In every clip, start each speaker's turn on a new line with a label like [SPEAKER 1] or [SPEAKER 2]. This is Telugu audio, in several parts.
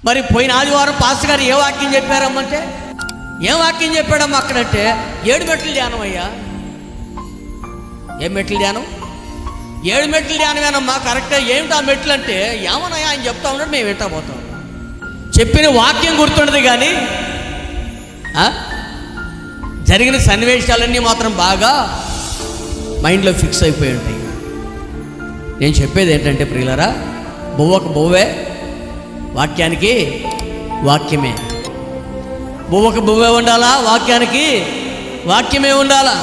[SPEAKER 1] మరి పోయిన ఆదివారం పాస్టర్ గారు ఏ వాక్యం చెప్పారమ్మంటే, ఏం వాక్యం చెప్పాడమ్మా అక్కడంటే 7 మెట్ల ధ్యానం అయ్యా. ఏం మెట్ల ధ్యానం? 7 మెట్ల ధ్యానమేనమ్మా. కరెక్టే. ఏమిటి ఆ మెట్లు అంటే? ఏమన్నాయా ఆయన చెప్తా ఉన్నాడు, మేము వింటా పోతాం. చెప్పిన వాక్యం గుర్తుండదు కానీ జరిగిన సన్నివేశాలన్నీ మాత్రం బాగా మైండ్లో ఫిక్స్ అయిపోయి ఉంటాయి. నేను చెప్పేది ఏంటంటే ప్రియులారా, బువ్వకు బువ్వే, వాక్యానికి వాక్యమే. బువ్వకు బువ్వే ఉండాలా, వాక్యానికి వాక్యమే ఉండాలా.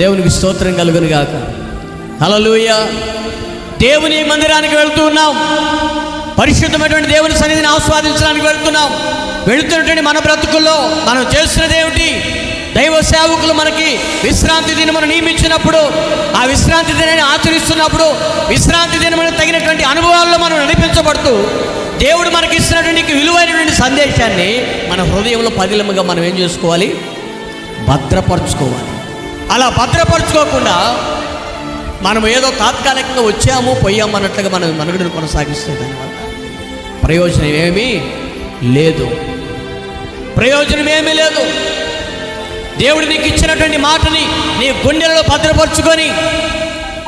[SPEAKER 1] దేవునికి స్తోత్రం కలుగును గాక. హల్లెలూయా. దేవుని మందిరానికి వెళ్తూ ఉన్నాం, పరిశుద్ధమైనటువంటి దేవుని సన్నిధిని ఆస్వాదించడానికి వెళ్తున్నాం. వెళుతున్నటువంటి మన బ్రతుకుల్లో మనం చేస్తున్నది ఏమిటి? దైవ సేవకులు మనకి విశ్రాంతి దినమును నియమించినప్పుడు, ఆ విశ్రాంతి దినాన్ని ఆచరిస్తున్నప్పుడు, విశ్రాంతి దినమును తగినటువంటి అనుభవాల్లో మనం నడిపించబడుతూ దేవుడు మనకి ఇస్తున్నటువంటి విలువైనటువంటి సందేశాన్ని మన హృదయంలో పదిలముగా మనం ఏం చేసుకోవాలి? భద్రపరచుకోవాలి. అలా భద్రపరచుకోకుండా మనం ఏదో తాత్కాలికంగా వచ్చాము పోయాము అన్నట్లుగా మనం మనుగడను కొనసాగిస్తే దానివల్ల ప్రయోజనం ఏమీ లేదు. ప్రయోజనం ఏమీ లేదు. దేవుడు నీకు ఇచ్చినటువంటి మాటని నీ గుండెలలో భద్రపరుచుకొని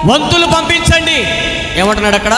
[SPEAKER 1] వంతులు పంపించండి. ఏమంటున్నాడు అక్కడ?